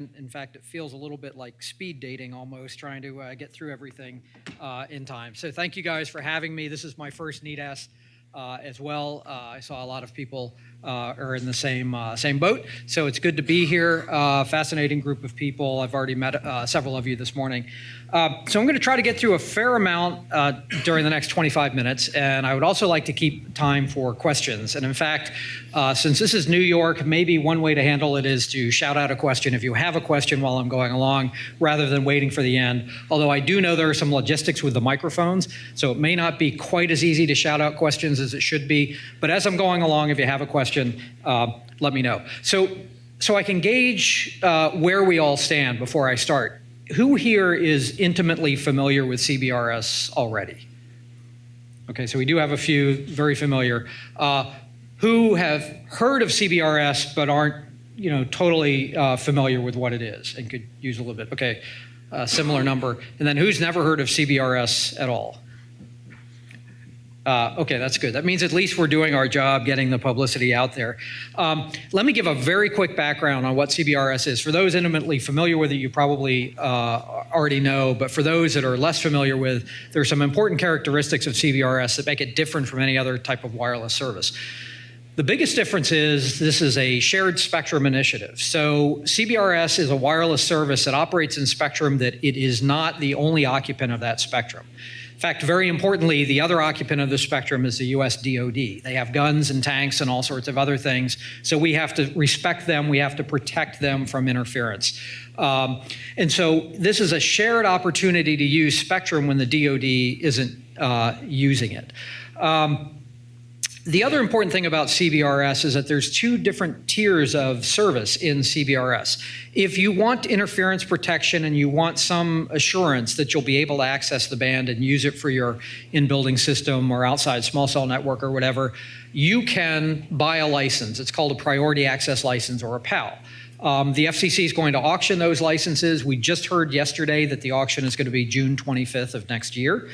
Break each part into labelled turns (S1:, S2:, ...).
S1: In fact, it feels a little bit like speed dating almost, trying to get through everything in time. So thank you guys for having me. This is my first NEATAS as well. I saw a lot of people are in the same boat. So it's good to be here. Fascinating group of people. I've already met several of you this morning. So I'm going to try to get through a fair amount during the next 25 minutes. And I would also like to keep time for questions. And in fact, since this is New York, maybe one way to handle it is to shout out a question if you have a question while I'm going along, rather than waiting for the end. Although I do know there are some logistics with the microphones, so it may not be quite as easy to shout out questions as it should be. But as I'm going along, if you have a question, let me know. So I can gauge where we all stand before I start. Who here is intimately familiar with CBRS already? Okay, so we do have a few very familiar. Who have heard of CBRS but aren't, totally familiar with what it is and could use a little bit? Okay, similar number. And then who's never heard of CBRS at all? Okay, that's good. That means at least we're doing our job getting the publicity out there. Let me give a very quick background on what CBRS is. For those intimately familiar with it, you probably already know, but for those that are less familiar with, there are some important characteristics of CBRS that make it different from any other type of wireless service. The biggest difference is this is a shared spectrum initiative. So CBRS is a wireless service that operates in spectrum that it is not the only occupant of that spectrum. In fact, very importantly, the other occupant of the spectrum is the US DoD. They have guns and tanks and all sorts of other things, so we have to respect them, we have to protect them from interference. And so this is a shared opportunity to use spectrum when the DoD isn't using it. The other important thing about CBRS is that there's two different tiers of service in CBRS. If you want interference protection and you want some assurance that you'll be able to access the band and use it for your in-building system or outside small cell network or whatever, you can buy a license. It's called a priority access license or a PAL. The FCC is going to auction those licenses. We just heard yesterday that the auction is going to be June 25th of next year.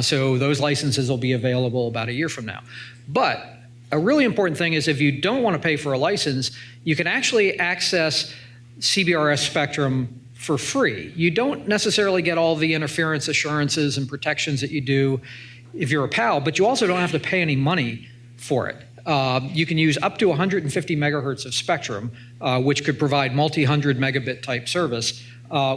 S1: So those licenses will be available about a year from now. But a really important thing is if you don't want to pay for a license, you can actually access CBRS spectrum for free. You don't necessarily get all the interference assurances and protections that you do if you're a PAL, but you also don't have to pay any money for it. You can use up to 150 megahertz of spectrum, which could provide multi-hundred megabit type service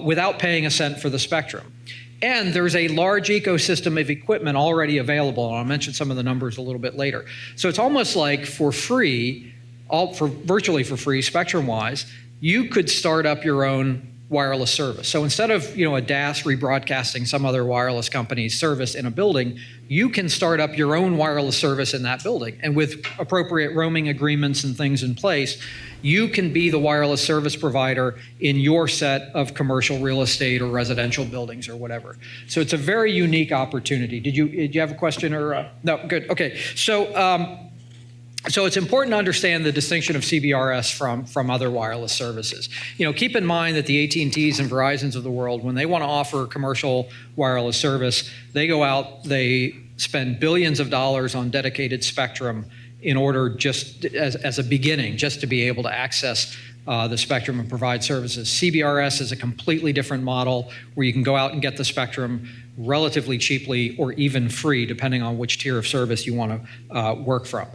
S1: without paying a cent for the spectrum. And there's a large ecosystem of equipment already available, and I'll mention some of the numbers a little bit later. So it's almost like for free, virtually for free, spectrum-wise, you could start up your own wireless service. So instead of a DAS rebroadcasting some other wireless company's service in a building, you can start up your own wireless service in that building. And with appropriate roaming agreements and things in place, you can be the wireless service provider in your set of commercial real estate or residential buildings or whatever. So it's a very unique opportunity. Did you have a question or? No, good. Okay. So it's important to understand the distinction of CBRS from other wireless services. Keep in mind that the AT&Ts and Verizons of the world, when they want to offer commercial wireless service, they go out, they spend billions of dollars on dedicated spectrum in order just as a beginning, just to be able to access the spectrum and provide services. CBRS is a completely different model where you can go out and get the spectrum relatively cheaply or even free, depending on which tier of service you want to work from.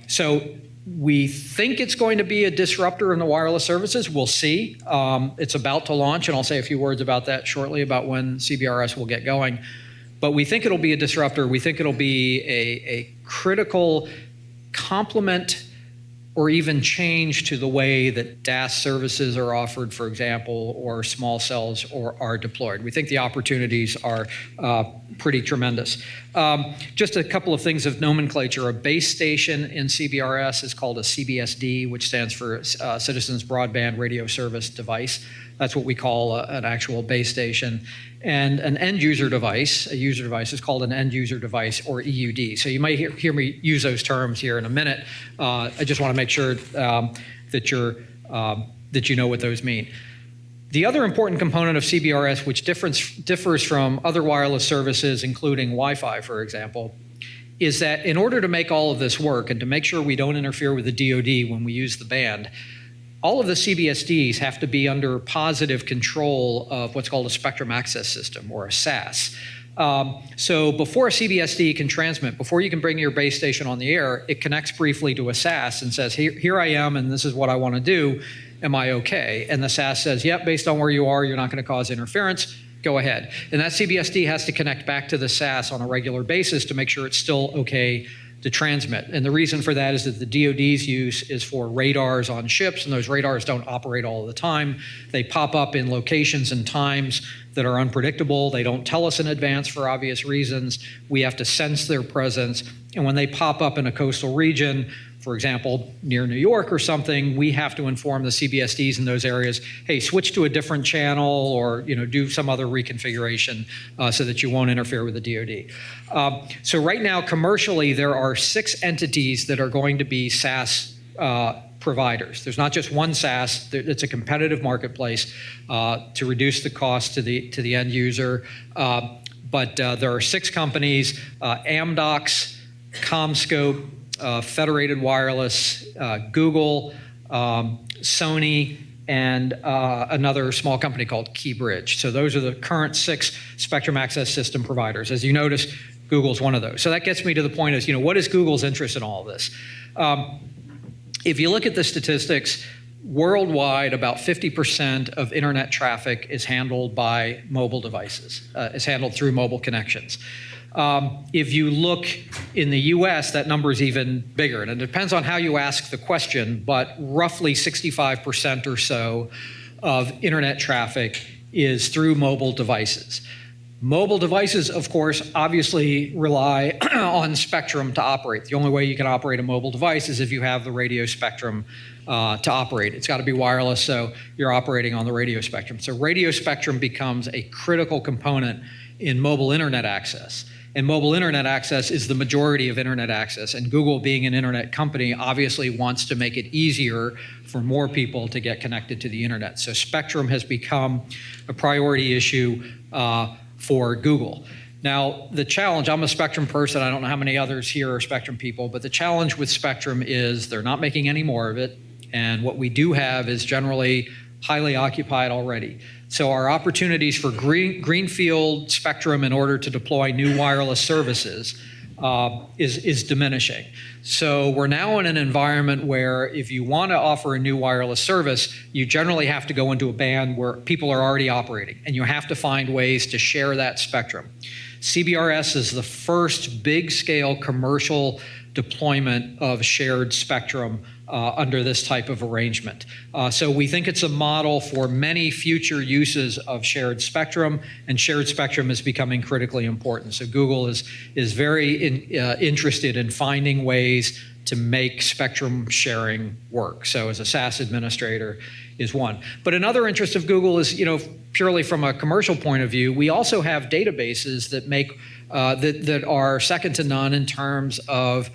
S1: So we think it's going to be a disruptor in the wireless services. We'll see. It's about to launch, and I'll say a few words about that shortly, about when CBRS will get going. But we think it'll be a disruptor. We think it'll be a critical complement or even change to the way that DAS services are offered, for example, or small cells are deployed. We think the opportunities are pretty tremendous. Just a couple of things of nomenclature. A base station in CBRS is called a CBSD, which stands for Citizens Broadband Radio Service Device. That's what we call an actual base station. And an end user device, a user device, is called an end user device or EUD. So you might hear me use those terms here in a minute. I just want to make sure that you know what those mean. The other important component of CBRS, which differs from other wireless services, including Wi-Fi, for example, is that in order to make all of this work and to make sure we don't interfere with the DoD when we use the band, all of the CBSDs have to be under positive control of what's called a spectrum access system, or a SAS. So before a CBSD can transmit, before you can bring your base station on the air, it connects briefly to a SAS and says, here I am, and this is what I want to do. Am I okay? And the SAS says, yep, based on where you are, you're not going to cause interference. Go ahead. And that CBSD has to connect back to the SAS on a regular basis to make sure it's still okay to transmit. And the reason for that is that the DoD's use is for radars on ships, and those radars don't operate all the time. They pop up in locations and times that are unpredictable. They don't tell us in advance for obvious reasons. We have to sense their presence. And when they pop up in a coastal region, for example, near New York or something, we have to inform the CBSDs in those areas, hey, switch to a different channel, or do some other reconfiguration so that you won't interfere with the DoD. So right now, commercially, there are 6 entities that are going to be SAS providers. There's not just one SAS. It's a competitive marketplace to reduce the cost to the end user. But there are 6 companies: Amdocs, CommScope, Federated Wireless, Google, Sony, and another small company called KeyBridge. So those are the current 6 spectrum access system providers. As you notice, Google's one of those. So that gets me to the point is, what is Google's interest in all of this? If you look at the statistics, worldwide, about 50% of internet traffic is handled by mobile devices, is handled through mobile connections. If you look in the US, that number is even bigger. And it depends on how you ask the question, but roughly 65% or so of internet traffic is through mobile devices. Mobile devices, of course, obviously rely on spectrum to operate. The only way you can operate a mobile device is if you have the radio spectrum to operate. It's got to be wireless, so you're operating on the radio spectrum. So radio spectrum becomes a critical component in mobile internet access. And mobile internet access is the majority of internet access. And Google, being an internet company, obviously wants to make it easier for more people to get connected to the internet. So spectrum has become a priority issue for Google. Now, the challenge, I'm a spectrum person, I don't know how many others here are spectrum people, but the challenge with spectrum is they're not making any more of it. And what we do have is generally highly occupied already. So our opportunities for greenfield spectrum in order to deploy new wireless services is diminishing. So we're now in an environment where if you want to offer a new wireless service, you generally have to go into a band where people are already operating, and you have to find ways to share that spectrum. CBRS is the first big-scale commercial deployment of shared spectrum under this type of arrangement. So we think it's a model for many future uses of shared spectrum, and shared spectrum is becoming critically important. So Google is very interested in finding ways to make spectrum sharing work. So as a SAS administrator is one. But another interest of Google is, purely from a commercial point of view, we also have databases that make that are second to none in terms of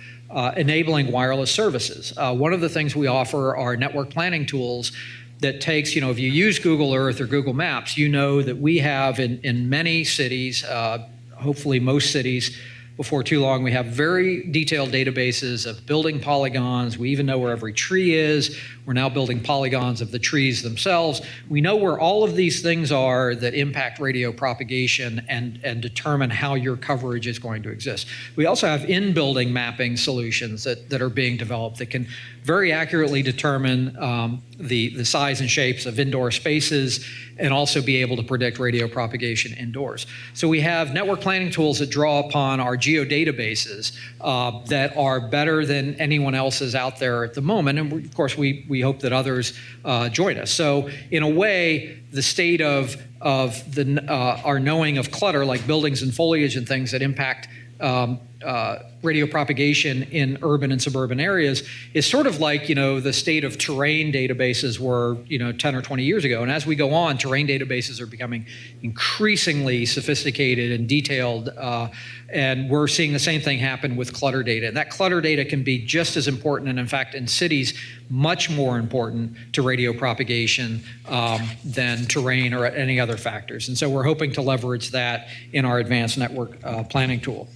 S1: enabling wireless services. One of the things we offer are network planning tools that takes, if you use Google Earth or Google Maps, you know that we have in many cities, hopefully most cities, before too long, we have very detailed databases of building polygons. We even know where every tree is. We're now building polygons of the trees themselves. We know where all of these things are that impact radio propagation and determine how your coverage is going to exist. We also have in-building mapping solutions that are being developed that can very accurately determine the size and shapes of indoor spaces and also be able to predict radio propagation indoors. So we have network planning tools that draw upon our geodatabases that are better than anyone else's out there at the moment. And of course, we hope that others join us. So in a way, the state of our knowing of clutter, like buildings and foliage and things that impact radio propagation in urban and suburban areas, is sort of like, the state of terrain databases were, 10 or 20 years ago. And as we go on, terrain databases are becoming increasingly sophisticated and detailed. And we're seeing the same thing happen with clutter data. And that clutter data can be just as important, and in fact, in cities, much more important to radio propagation than terrain or any other factors. And so we're hoping to leverage that in our advanced network planning tool.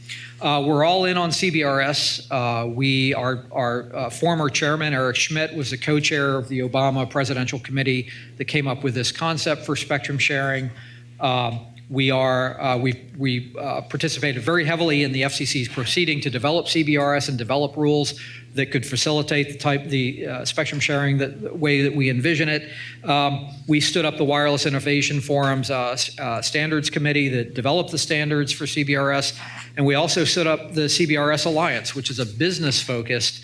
S1: We're all in on CBRS. Our former chairman, Eric Schmidt, was the co-chair of the Obama Presidential Committee that came up with this concept for spectrum sharing. We participated very heavily in the FCC's proceeding to develop CBRS and develop rules that could facilitate the spectrum sharing the way that we envision it. We stood up the Wireless Innovation Forum's standards committee that developed the standards for CBRS, and we also stood up the CBRS Alliance, which is a business-focused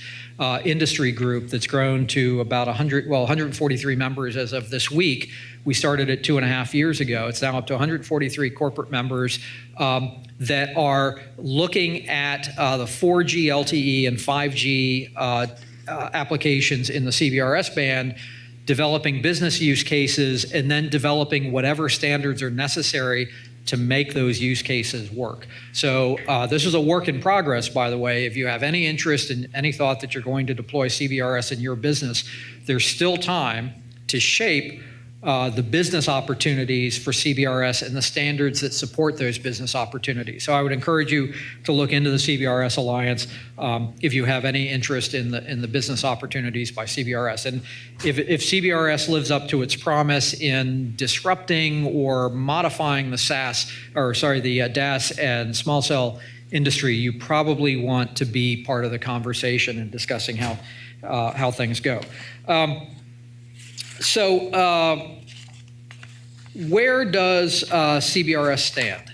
S1: industry group that's grown to about 143 members as of this week. We started it 2.5 years ago. It's now up to 143 corporate members that are looking at the 4G LTE and 5G applications in the CBRS band, developing business use cases, and then developing whatever standards are necessary to make those use cases work. So this is a work in progress, by the way. If you have any interest in any thought that you're going to deploy CBRS in your business, there's still time to shape the business opportunities for CBRS and the standards that support those business opportunities. So I would encourage you to look into the CBRS Alliance if you have any interest in the business opportunities by CBRS. And if CBRS lives up to its promise in disrupting or modifying the DAS and small cell industry, you probably want to be part of the conversation and discussing how things go. Where does CBRS stand?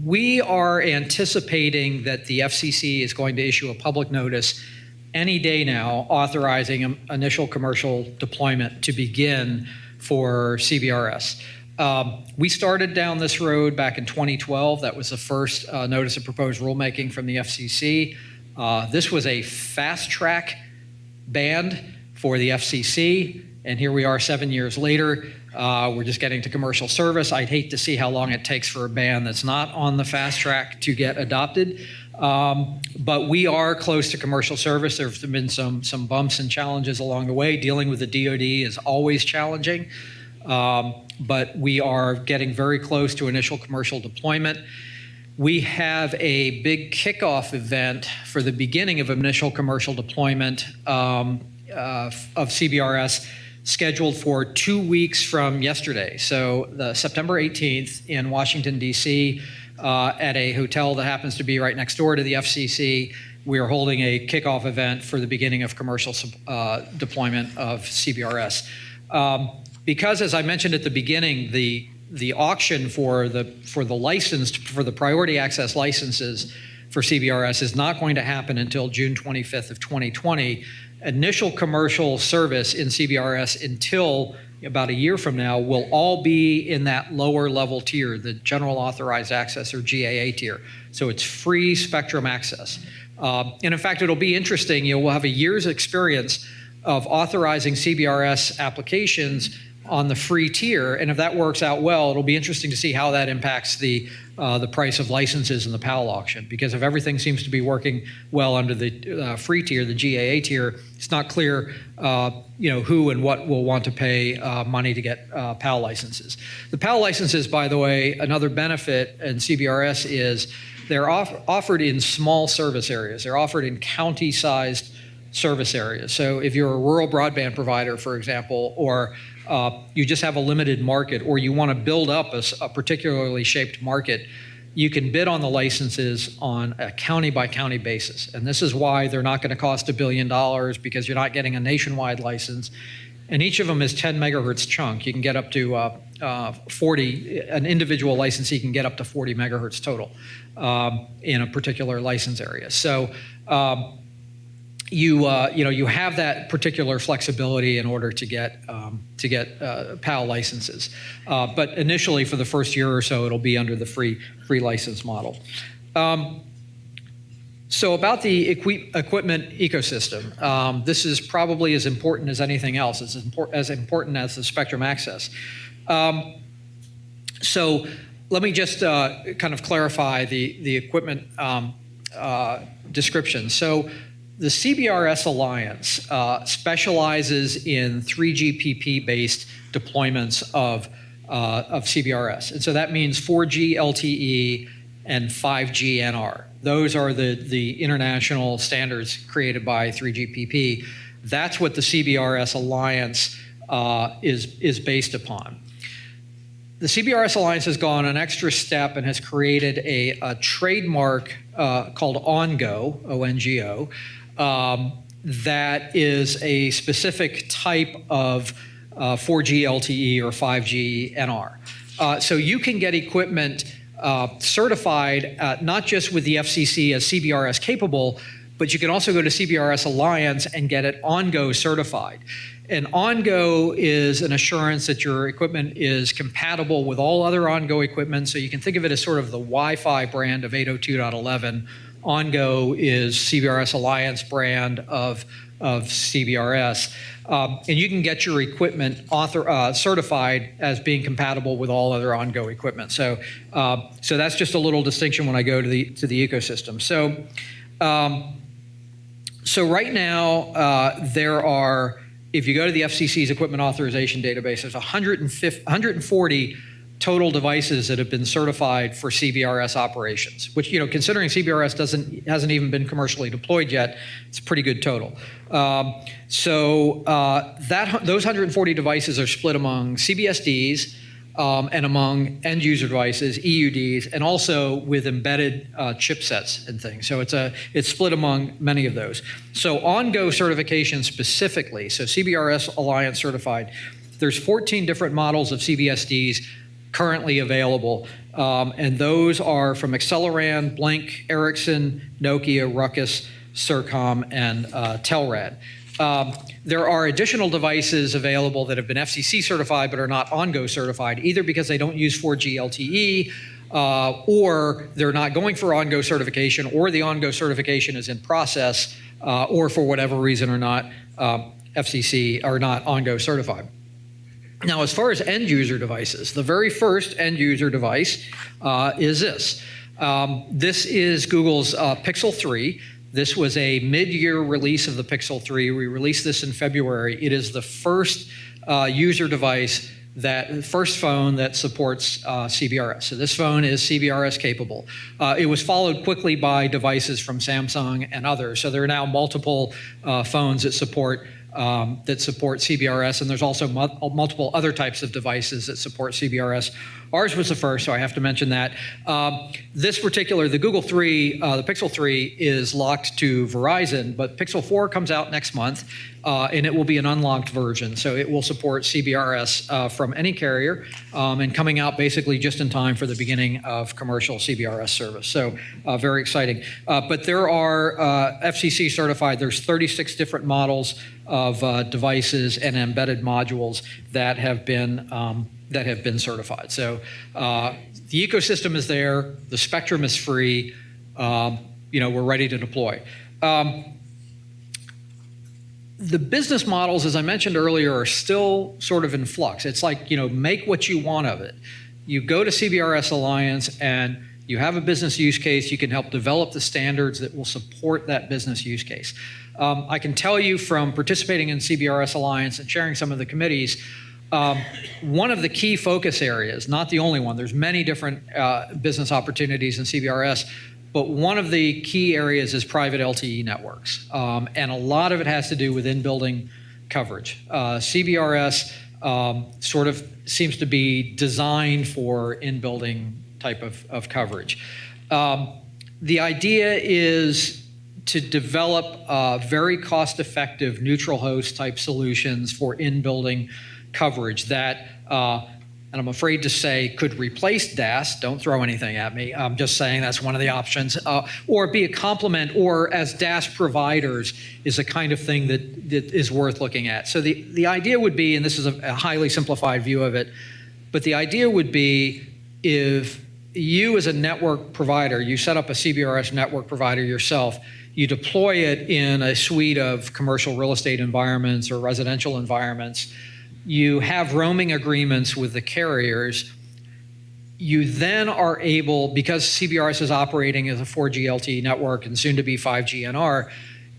S1: We are anticipating that the FCC is going to issue a public notice any day now authorizing initial commercial deployment to begin for CBRS. We started down this road back in 2012. That was the first notice of proposed rulemaking from the FCC. This was a fast track band for the FCC, and here we are 7 years later. We're just getting to commercial service. I'd hate to see how long it takes for a band that's not on the fast track to get adopted, but we are close to commercial service. There have been some bumps and challenges along the way. Dealing with the DoD is always challenging, but we are getting very close to initial commercial deployment. We have a big kickoff event for the beginning of initial commercial deployment of CBRS scheduled for 2 weeks from yesterday. So the September 18th in Washington, D.C., at a hotel that happens to be right next door to the FCC, we are holding a kickoff event for the beginning of commercial deployment of CBRS. Because, as I mentioned at the beginning, the auction for the priority access licenses for CBRS is not going to happen until June 25th of 2020. Initial commercial service in CBRS until about a year from now will all be in that lower level tier, the General Authorized Access or GAA tier. So it's free spectrum access. And in fact, it'll be interesting. We'll have a year's experience of authorizing CBRS applications on the free tier, and if that works out well, it'll be interesting to see how that impacts the price of licenses in the PAL auction. Because if everything seems to be working well under the free tier, the GAA tier, it's not clear, who and what will want to pay money to get PAL licenses. The PAL licenses, by the way, another benefit in CBRS is they're offered in small service areas. They're offered in county-sized service areas. So if you're a rural broadband provider, for example, or you just have a limited market, or you want to build up a particularly shaped market, you can bid on the licenses on a county-by-county basis. And this is why they're not going to cost $1 billion, because you're not getting a nationwide license. And each of them is 10 megahertz chunk. You can get up to 40, an individual licensee can get up to 40 megahertz total in a particular license area. So you have that particular flexibility in order to get PAL licenses. But initially, for the first year or so, it'll be under the free license model. So about the equipment ecosystem, this is probably as important as anything else. It's as important as the spectrum access. So let me just kind of clarify the equipment description. So the CBRS Alliance specializes in 3GPP-based deployments of CBRS. And so that means 4G LTE and 5G NR. Those are the international standards created by 3GPP. That's what the CBRS Alliance is based upon. The CBRS Alliance has gone an extra step and has created a trademark called ONGO, O-N-G-O, that is a specific type of 4G LTE or 5G NR. So you can get equipment certified not just with the FCC as CBRS capable, but you can also go to CBRS Alliance and get it ONGO certified. And ONGO is an assurance that your equipment is compatible with all other ONGO equipment, so you can think of it as sort of the Wi-Fi brand of 802.11. ONGO is CBRS Alliance brand of CBRS. And you can get your equipment certified as being compatible with all other ONGO equipment. So that's just a little distinction when I go to the ecosystem. So right now there are, if you go to the FCC's equipment authorization database, there's 140 total devices that have been certified for CBRS operations, which, considering CBRS hasn't even been commercially deployed yet, it's a pretty good total. Those 140 devices are split among CBSDs and among end user devices, EUDs, and also with embedded chipsets and things. So it's split among many of those. So ONGO certification specifically, so CBRS Alliance certified, there's 14 different models of CBSDs currently available, and those are from Acceleran, Blink, Ericsson, Nokia, Ruckus, Sercom, and Telrad. There are additional devices available that have been FCC certified but are not ONGO certified, either because they don't use 4G LTE or they're not going for ONGO certification, or the ONGO certification is in process, or for whatever reason are not FCC or not ONGO certified. Now, as far as end user devices, the very first end user device is this. This is Google's Pixel 3. This was a mid-year release of the Pixel 3. We released this in February. It is the first user device, first phone that supports CBRS. So this phone is CBRS capable. It was followed quickly by devices from Samsung and others. So there are now multiple phones that support CBRS, and there's also multiple other types of devices that support CBRS. Ours was the first, so I have to mention that. This particular, the Google 3, the Pixel 3 is locked to Verizon, but Pixel 4 comes out next month, and it will be an unlocked version. So it will support CBRS from any carrier, and coming out basically just in time for the beginning of commercial CBRS service. So very exciting. But there are FCC certified, there's 36 different models of devices and embedded modules that have been certified. So the ecosystem is there, the spectrum is free, we're ready to deploy. The business models, as I mentioned earlier, are still sort of in flux. It's like, make what you want of it. You go to CBRS Alliance and you have a business use case, you can help develop the standards that will support that business use case. I can tell you from participating in CBRS Alliance and chairing some of the committees, one of the key focus areas, not the only one, there's many different business opportunities in CBRS, but one of the key areas is private LTE networks. And a lot of it has to do with in-building coverage. CBRS sort of seems to be designed for in-building type of coverage. The idea is to develop very cost-effective neutral host type solutions for in-building coverage that, and I'm afraid to say, could replace DAS. Don't throw anything at me. I'm just saying that's one of the options. Or be a complement, or as DAS providers is a kind of thing that is worth looking at. So the idea would be, and this is a highly simplified view of it, but the idea would be if you as a network provider, you set up a CBRS network provider yourself, you deploy it in a suite of commercial real estate environments or residential environments, you have roaming agreements with the carriers, you then are able, because CBRS is operating as a 4G LTE network and soon to be 5G NR,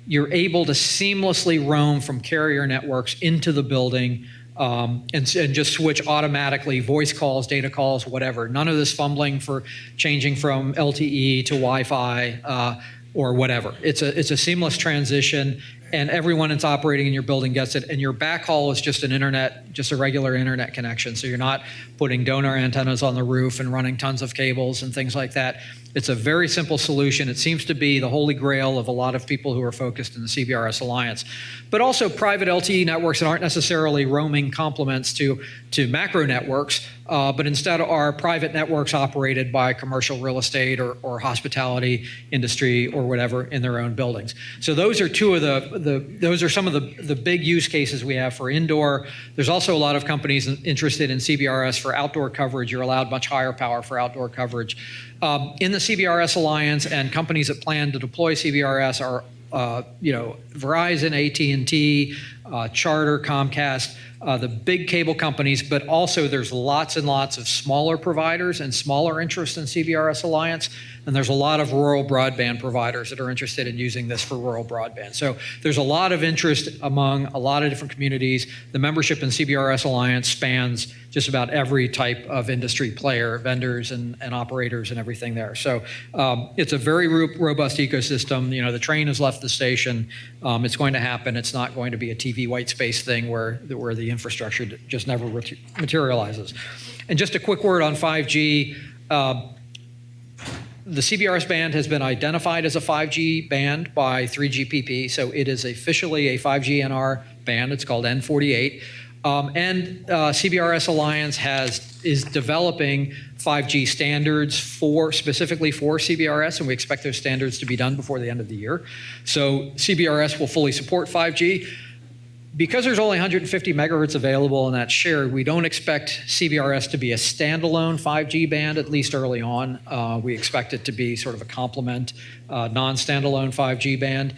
S1: you're able to seamlessly roam from carrier networks into the building and just switch automatically, voice calls, data calls, whatever. None of this fumbling for changing from LTE to Wi-Fi or whatever. It's a seamless transition, and everyone that's operating in your building gets it. And your backhaul is just just a regular internet connection. So you're not putting donor antennas on the roof and running tons of cables and things like that. It's a very simple solution. It seems to be the holy grail of a lot of people who are focused in the CBRS Alliance. But also private LTE networks that aren't necessarily roaming complements to macro networks, but instead are private networks operated by commercial real estate or hospitality industry or whatever in their own buildings. So those are two of those are some of the big use cases we have for indoor. There's also a lot of companies interested in CBRS for outdoor coverage. You're allowed much higher power for outdoor coverage. In the CBRS Alliance, and companies that plan to deploy CBRS are Verizon, AT&T, Charter, Comcast, the big cable companies, but also there's lots and lots of smaller providers and smaller interest in CBRS Alliance, and there's a lot of rural broadband providers that are interested in using this for rural broadband. So there's a lot of interest among a lot of different communities. The membership in CBRS Alliance spans just about every type of industry player, vendors and operators and everything there. So it's a very robust ecosystem. The train has left the station. It's going to happen. It's not going to be a TV white space thing where the infrastructure just never materializes. And just a quick word on 5G. The CBRS band has been identified as a 5G band by 3GPP, so it is officially a 5G NR band. It's called N48. And CBRS Alliance is developing 5G standards specifically for CBRS, and we expect those standards to be done before the end of the year. So CBRS will fully support 5G. Because there's only 150 megahertz available and that's shared, we don't expect CBRS to be a standalone 5G band, at least early on. We expect it to be sort of a complement, non-standalone 5G band,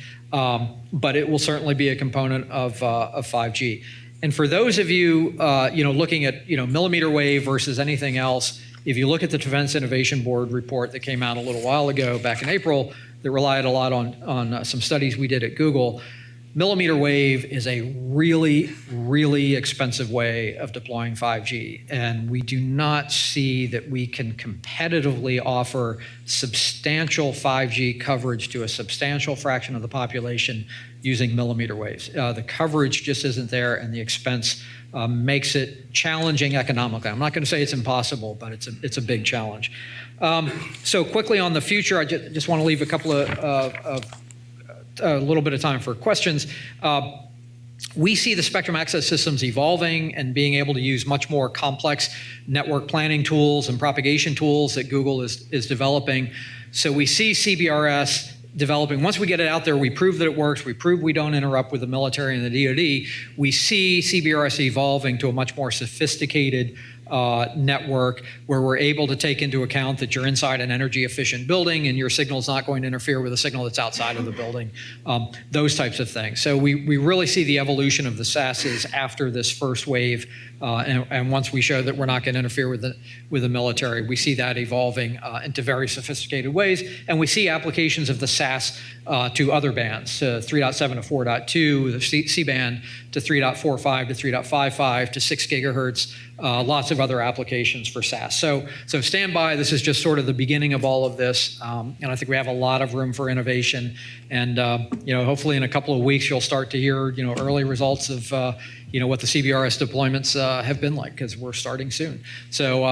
S1: but it will certainly be a component of 5G. And for those of you, looking at, millimeter wave versus anything else, if you look at the Defense Innovation Board report that came out a little while ago, back in April, that relied a lot on some studies we did at Google, millimeter wave is a really, really expensive way of deploying 5G, and we do not see that we can competitively offer substantial 5G coverage to a substantial fraction of the population using millimeter waves. The coverage just isn't there, and the expense makes it challenging economically. I'm not going to say it's impossible, but it's a big challenge. So quickly on the future, I just want to leave a couple of a little bit of time for questions. We see the spectrum access systems evolving and being able to use much more complex network planning tools and propagation tools that Google is developing. So we see CBRS developing. Once we get it out there, we prove that it works, we prove we don't interrupt with the military and the DoD, we see CBRS evolving to a much more sophisticated network where we're able to take into account that you're inside an energy efficient building and your signal is not going to interfere with a signal that's outside of the building, those types of things. So we really see the evolution of the SASs after this first wave, and once we show that we're not going to interfere with the military, we see that evolving into very sophisticated ways, and we see applications of the SAS to other bands, 3.7 to 4.2, the C-band to 3.45 to 3.55 to 6 gigahertz, lots of other applications for SAS. So stand by. This is just sort of the beginning of all of this, and I think we have a lot of room for innovation. And hopefully in a couple of weeks you'll start to hear early results of what the CBRS deployments have been like, because we're starting soon. So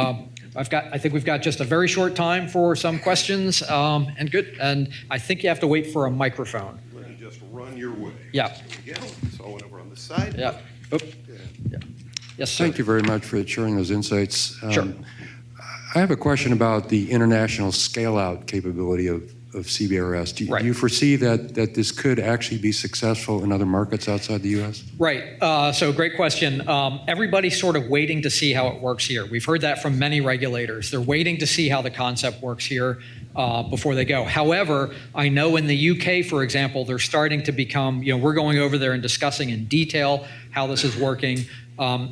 S1: I think we've got just a very short time for some questions, and good. And I think you have to wait for a microphone.
S2: Let me just run your way.
S1: Yeah.
S2: There we go. So I went over on this side.
S1: Yeah. Oop. Yeah. Yes, sir.
S3: Thank you very much for sharing those insights.
S1: Sure.
S3: I have a question about the international scale-out capability of CBRS. Do you foresee that this could actually be successful in other markets outside the U.S.?
S1: Right. So great question. Everybody's sort of waiting to see how it works here. We've heard that from many regulators. They're waiting to see how the concept works here before they go. However, I know in the UK, for example, they're starting to become, we're going over there and discussing in detail how this is working.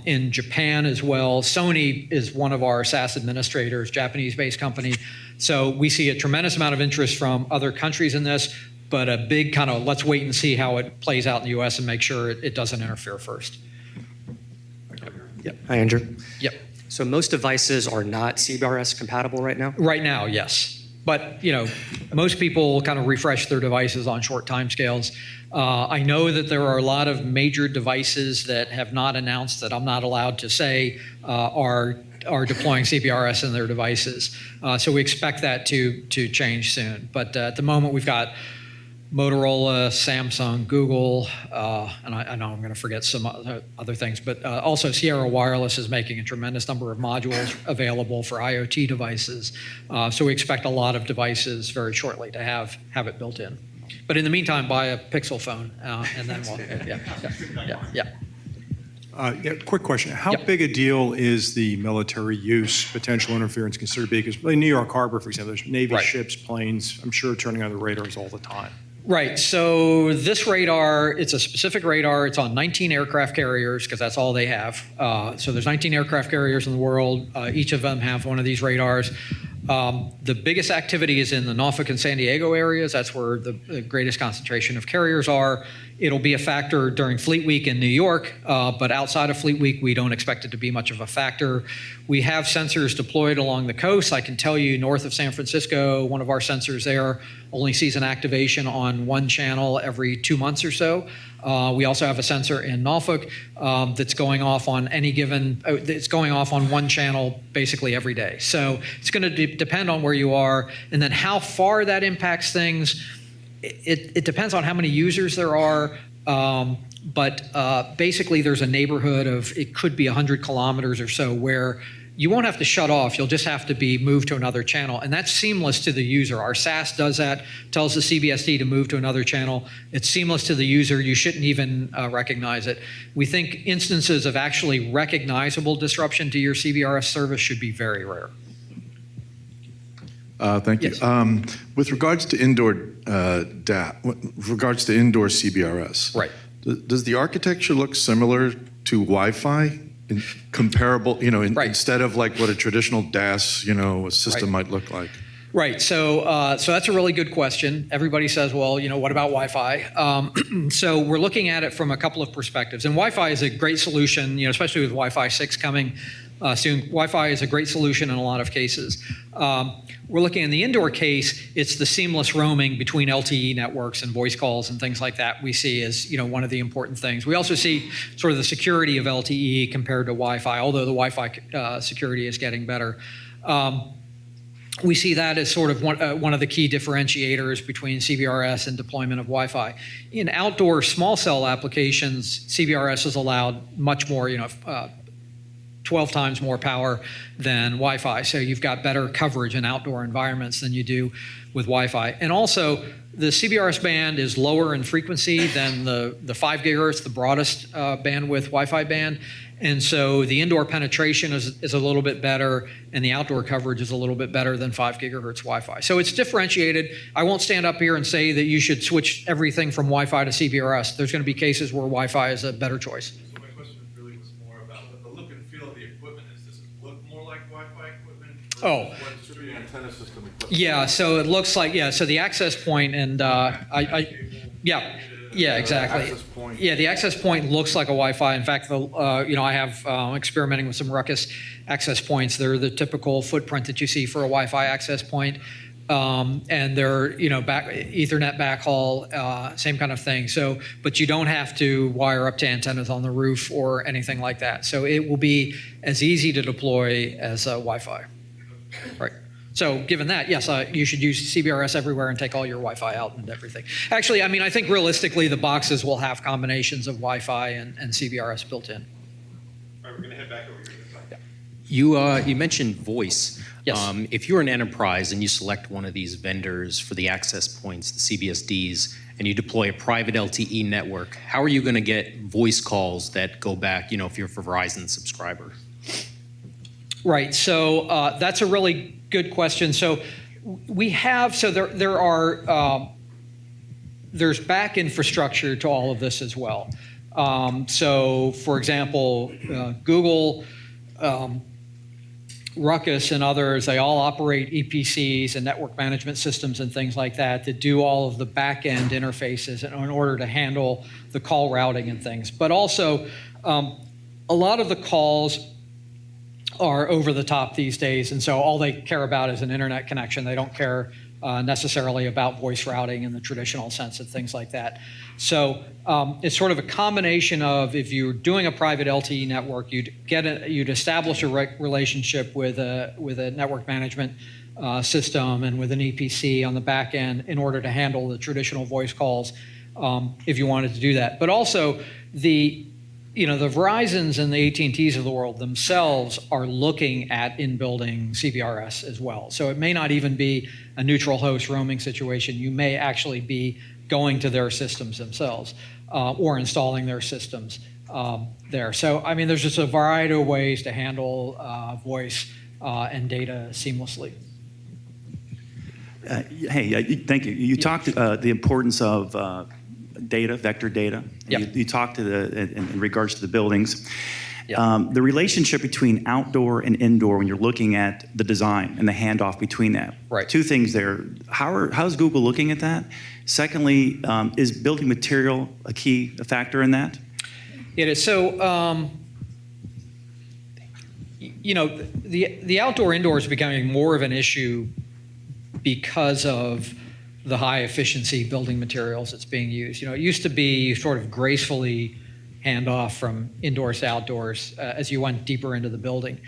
S1: In Japan as well. Sony is one of our SAS administrators, Japanese-based company. So we see a tremendous amount of interest from other countries in this, but a big kind of let's wait and see how it plays out in the U.S. and make sure it doesn't interfere first. Yep.
S4: Hi, Andrew.
S1: Yep.
S4: So most devices are not CBRS compatible right now?
S1: Right now, yes. But, most people kind of refresh their devices on short timescales. I know that there are a lot of major devices that have not announced, that I'm not allowed to say, are deploying CBRS in their devices. So we expect that to change soon. But at the moment, we've got Motorola, Samsung, Google, and I know I'm going to forget some other things, but also Sierra Wireless is making a tremendous number of modules available for IoT devices. So we expect a lot of devices very shortly to have it built in. But in the meantime, buy a Pixel phone, and then we'll,
S5: Yeah, quick question. How
S1: Yep.
S5: big a deal is the military use potential interference considered? Because in New York Harbor, for example, there's Navy
S1: Right.
S5: ships, planes, I'm sure turning on the radars all the time.
S1: Right. So this radar, it's a specific radar. It's on 19 aircraft carriers because that's all they have. So there's 19 aircraft carriers in the world. Each of them have one of these radars. The biggest activity is in the Norfolk and San Diego areas. That's where the greatest concentration of carriers are. It'll be a factor during Fleet Week in New York, but outside of Fleet Week, we don't expect it to be much of a factor. We have sensors deployed along the coast. I can tell you north of San Francisco, one of our sensors there only sees an activation on one channel every 2 months or so. We also have a sensor in Norfolk that's going off on any given, it's going off on one channel basically every day. So it's going to depend on where you are, and then how far that impacts things. It depends on how many users there are, but basically there's a neighborhood of, it could be 100 kilometers or so where you won't have to shut off, you'll just have to be moved to another channel, and that's seamless to the user. Our SAS does that, tells the CBSD to move to another channel. It's seamless to the user, you shouldn't even recognize it. We think instances of actually recognizable disruption to your CBRS service should be very rare.
S6: Thank you.
S1: Yes.
S6: With regards to indoor indoor CBRS,
S1: Right.
S6: Does the architecture look similar to Wi-Fi? Comparable,
S1: Right.
S6: instead of like what a traditional DAS, system might look like?
S1: Right. So that's a really good question. Everybody says, well, what about Wi-Fi? So we're looking at it from a couple of perspectives. And Wi-Fi is a great solution, especially with Wi-Fi 6 coming soon. Wi-Fi is a great solution in a lot of cases. We're looking in the indoor case, it's the seamless roaming between LTE networks and voice calls and things like that we see as one of the important things. We also see sort of the security of LTE compared to Wi-Fi, although the Wi-Fi security is getting better. We see that as sort of one of the key differentiators between CBRS and deployment of Wi-Fi. In outdoor small cell applications, CBRS is allowed much more, 12 times more power than Wi-Fi. So you've got better coverage in outdoor environments than you do with Wi-Fi. And also, the CBRS band is lower in frequency than the 5 gigahertz, the broadest bandwidth Wi-Fi band. And so the indoor penetration is a little bit better, and the outdoor coverage is a little bit better than 5 gigahertz Wi-Fi. So it's differentiated. I won't stand up here and say that you should switch everything from Wi-Fi to CBRS. There's going to be cases where Wi-Fi is a better choice.
S7: So my question really was more about what the look and feel of the equipment is. Does it look more like Wi-Fi equipment?
S1: Oh.
S7: What distributed antenna system equipment?
S1: Yeah, so it looks like, so the access point and yeah, exactly.
S7: Access point.
S1: Yeah, the access point looks like a Wi-Fi. In fact, I have experimenting with some Ruckus access points. They're the typical footprint that you see for a Wi-Fi access point. And they're, Ethernet backhaul, same kind of thing. So, but you don't have to wire up to antennas on the roof or anything like that. So it will be as easy to deploy as Wi-Fi. Right. So given that, yes, you should use CBRS everywhere and take all your Wi-Fi out and everything. Actually, I think realistically the boxes will have combinations of Wi-Fi and CBRS built in.
S2: All right, we're going to head back over here to the side.
S8: You mentioned voice.
S1: Yes.
S8: If you're an enterprise and you select one of these vendors for the access points, the CBSDs, and you deploy a private LTE network, how are you going to get voice calls that go back, if you're a Verizon subscriber?
S1: Right. So that's a really good question. So we have, there's back infrastructure to all of this as well. So for example, Google, Ruckus and others, they all operate EPCs and network management systems and things like that do all of the back-end interfaces in order to handle the call routing and things. But also, a a lot of the calls are over the top these days, and so all they care about is an internet connection. They don't care necessarily about voice routing in the traditional sense of things like that. So it's sort of a combination of, if you're doing a private LTE network, you'd establish a relationship with a network management system and with an EPC on the back end in order to handle the traditional voice calls, if you wanted to do that. But also the Verizons and the AT&Ts of the world themselves are looking at in-building CBRS as well. So it may not even be a neutral host roaming situation. You may actually be going to their systems themselves or installing their systems there. So, I mean, there's just a variety of ways to handle voice and data seamlessly.
S9: Thank you. You talked the importance of data, vector data.
S1: Yep.
S9: You talked in regards to the buildings.
S1: Yep.
S9: The relationship between outdoor and indoor when you're looking at the design and the handoff between that.
S1: Right.
S9: Two things there. How's Google looking at that? Secondly, is building material a factor in that?
S1: It is. So, the outdoor-indoor is becoming more of an issue because of the high efficiency building materials that's being used. It used to be you sort of gracefully hand off from indoors to outdoors as you went deeper into the building.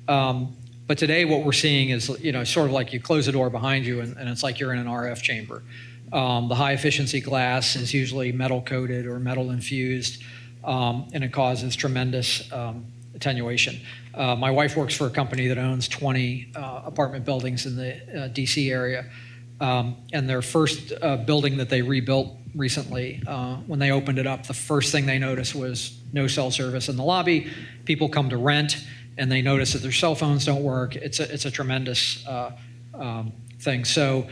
S1: But today what we're seeing is, sort of like you close the door behind you and it's like you're in an RF chamber. The high efficiency glass is usually metal coated or metal infused, and it causes tremendous attenuation. My wife works for a company that owns 20 apartment buildings in the DC area. And their first building that they rebuilt recently, when they opened it up, the first thing they noticed was no cell service in the lobby. People come to rent, and they notice that their cell phones don't work. It's a tremendous thing. So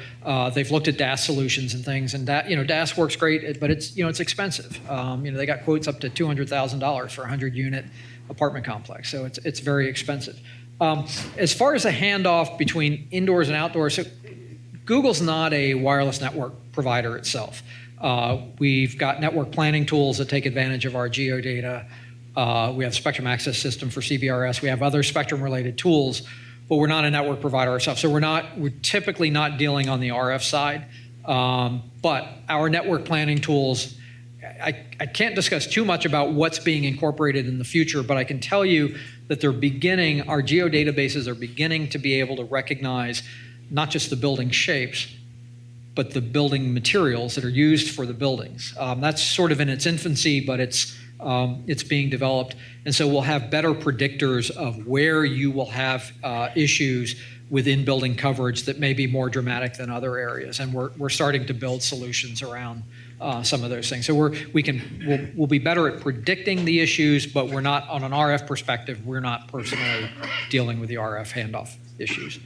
S1: they've looked at DAS solutions and things, and DAS works great, but it's expensive. They got quotes up to $200,000 for a 100-unit apartment complex, so it's very expensive. As far as the handoff between indoors and outdoors, so Google's not a wireless network provider itself. We've got network planning tools that take advantage of our geodata. We have spectrum access system for CBRS. We have other spectrum-related tools, but we're not a network provider ourselves. So we're typically not dealing on the RF side. But our network planning tools, I can't discuss too much about what's being incorporated in the future, but I can tell you that our geodatabases are beginning to be able to recognize not just the building shapes, but the building materials that are used for the buildings. That's sort of in its infancy, but it's being developed. And so we'll have better predictors of where you will have issues with in-building coverage that may be more dramatic than other areas. And we're starting to build solutions around some of those things. So we'll be better at predicting the issues, but we're not, on an RF perspective, we're not personally dealing with the RF handoff issues.